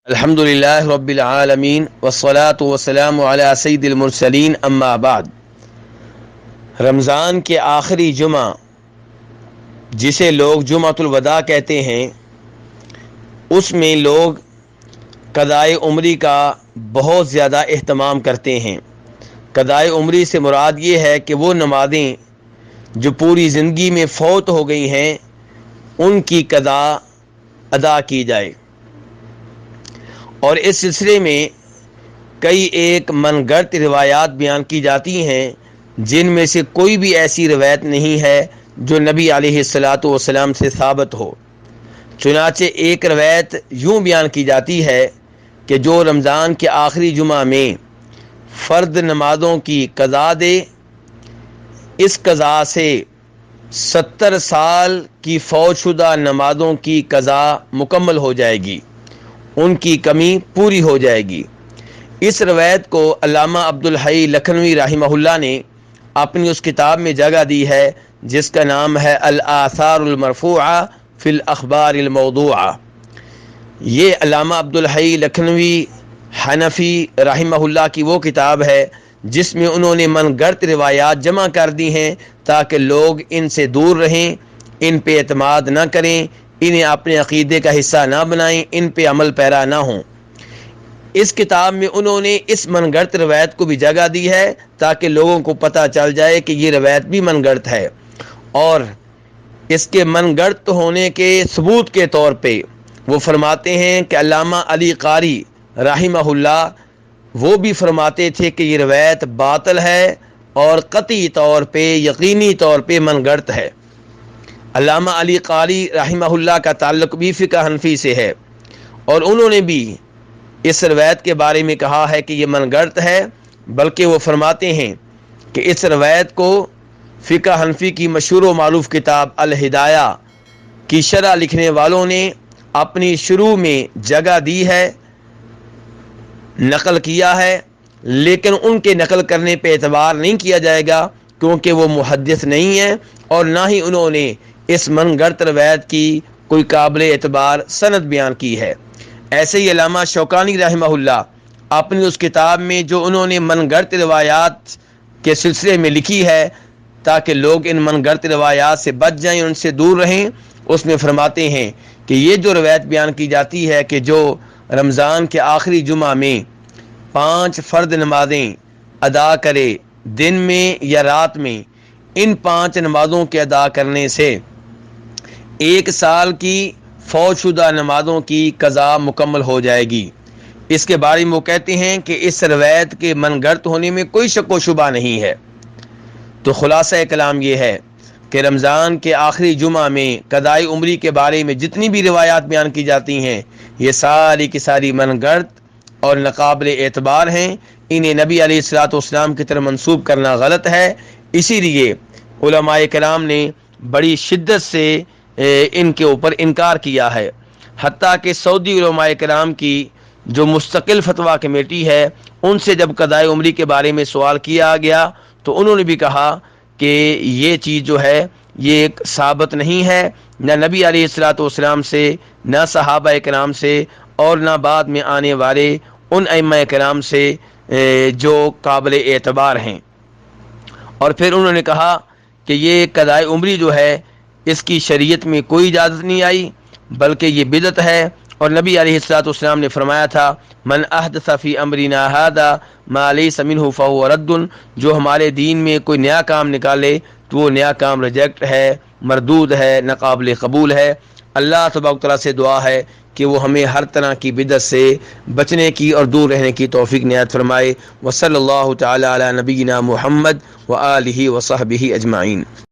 الحمد للہ رب العالمین والصلاة والسلام علی سید المرسلین اما بعد۔ رمضان کے آخری جمعہ جسے لوگ جمعۃ الوداع کہتے ہیں، اس میں لوگ قضائے عمری کا بہت زیادہ اہتمام کرتے ہیں۔ قضائے عمری سے مراد یہ ہے کہ وہ نمازیں جو پوری زندگی میں فوت ہو گئی ہیں ان کی قضا ادا کی جائے، اور اس سلسلے میں کئی ایک من گھڑت روایات بیان کی جاتی ہیں، جن میں سے کوئی بھی ایسی روایت نہیں ہے جو نبی علیہ الصلاۃ والسلام سے ثابت ہو۔ چنانچہ ایک روایت یوں بیان کی جاتی ہے کہ جو رمضان کے آخری جمعہ میں فرد نمازوں کی قضا دے، اس قضا سے 70 سال کی فوت شدہ نمازوں کی قضا مکمل ہو جائے گی، ان کی کمی پوری ہو جائے گی۔ اس روایت کو علامہ عبدالحی لکھنوی رحمہ اللہ نے اپنی اس کتاب میں جگہ دی ہے جس کا نام ہے الآثار المرفوعہ فی الاخبار الموضوعہ۔ یہ علامہ عبدالحی لکھنوی حنفی رحمہ اللہ کی وہ کتاب ہے جس میں انہوں نے من گھڑت روایات جمع کر دی ہیں تاکہ لوگ ان سے دور رہیں، ان پہ اعتماد نہ کریں، انہیں اپنے عقیدے کا حصہ نہ بنائیں، ان پہ عمل پیرا نہ ہوں۔ اس کتاب میں انہوں نے اس من گھڑت روایت کو بھی جگہ دی ہے تاکہ لوگوں کو پتہ چل جائے کہ یہ روایت بھی من گھڑت ہے، اور اس کے من گھڑت ہونے کے ثبوت کے طور پہ وہ فرماتے ہیں کہ علامہ علی قاری رحمہ اللہ وہ بھی فرماتے تھے کہ یہ روایت باطل ہے اور قطعی طور پہ، یقینی طور پہ من گھڑت ہے۔ علامہ علی قاری رحمہ اللہ کا تعلق بھی فقہ حنفی سے ہے، اور انہوں نے بھی اس روایت کے بارے میں کہا ہے کہ یہ من گھڑت ہے، بلکہ وہ فرماتے ہیں کہ اس روایت کو فقہ حنفی کی مشہور و معروف کتاب الہدایہ کی شرح لکھنے والوں نے اپنی شروع میں جگہ دی ہے، نقل کیا ہے، لیکن ان کے نقل کرنے پہ اعتبار نہیں کیا جائے گا کیونکہ وہ محدث نہیں ہیں، اور نہ ہی انہوں نے اس من گھڑت روایت کی کوئی قابل اعتبار سند بیان کی ہے۔ ایسے ہی علامہ شوکانی رحمہ اللہ اپنی اس کتاب میں جو انہوں نے من گھڑت روایات کے سلسلے میں لکھی ہے تاکہ لوگ ان من گھڑت روایات سے بچ جائیں، ان سے دور رہیں، اس میں فرماتے ہیں کہ یہ جو روایت بیان کی جاتی ہے کہ جو رمضان کے آخری جمعہ میں 5 فرض نمازیں ادا کرے دن میں یا رات میں، ان 5 نمازوں کے ادا کرنے سے 1 سال کی فوت شدہ نمازوں کی قضا مکمل ہو جائے گی۔ اس کے بارے میں وہ کہتے ہیں کہ اس روایت کے من گھڑت ہونے میں کوئی شک و شبہ نہیں ہے۔ تو خلاصہ کلام یہ ہے کہ رمضان کے آخری جمعہ میں قضائے عمری کے بارے میں جتنی بھی روایات بیان کی جاتی ہیں یہ ساری کی ساری من گھڑت اور ناقابل اعتبار ہیں، انہیں نبی علیہ الصلوۃ والسلام کی طرف منسوب کرنا غلط ہے۔ اسی لیے علماء کرام نے بڑی شدت سے ان کے اوپر انکار کیا ہے، حتیٰ کہ سعودی علماء کرام کی جو مستقل فتویٰ کمیٹی ہے ان سے جب قضائے عمری کے بارے میں سوال کیا گیا تو انہوں نے بھی کہا کہ یہ چیز جو ہے یہ ثابت نہیں ہے، نہ نبی علیہ الصلوۃ والسلام سے، نہ صحابہ کرام سے، اور نہ بعد میں آنے والے ان ائمہ کرام سے جو قابل اعتبار ہیں۔ اور پھر انہوں نے کہا کہ یہ قضائے عمری جو ہے اس کی شریعت میں کوئی اجازت نہیں آئی، بلکہ یہ بدعت ہے، اور نبی علیہ الصلوۃ والسلام نے فرمایا تھا من احدث فی امرنا ھذا ما لیس منہ فہو رد، جو ہمارے دین میں کوئی نیا کام نکالے تو وہ نیا کام ریجیکٹ ہے، مردود ہے، ناقابل قبول ہے۔ اللہ تبارک و تعالیٰ سے دعا ہے کہ وہ ہمیں ہر طرح کی بدعت سے بچنے کی اور دور رہنے کی توفیق عنایت فرمائے۔ وصلی اللہ تعالی علی نبینا محمد وآلہ وصحبہ اجمعین۔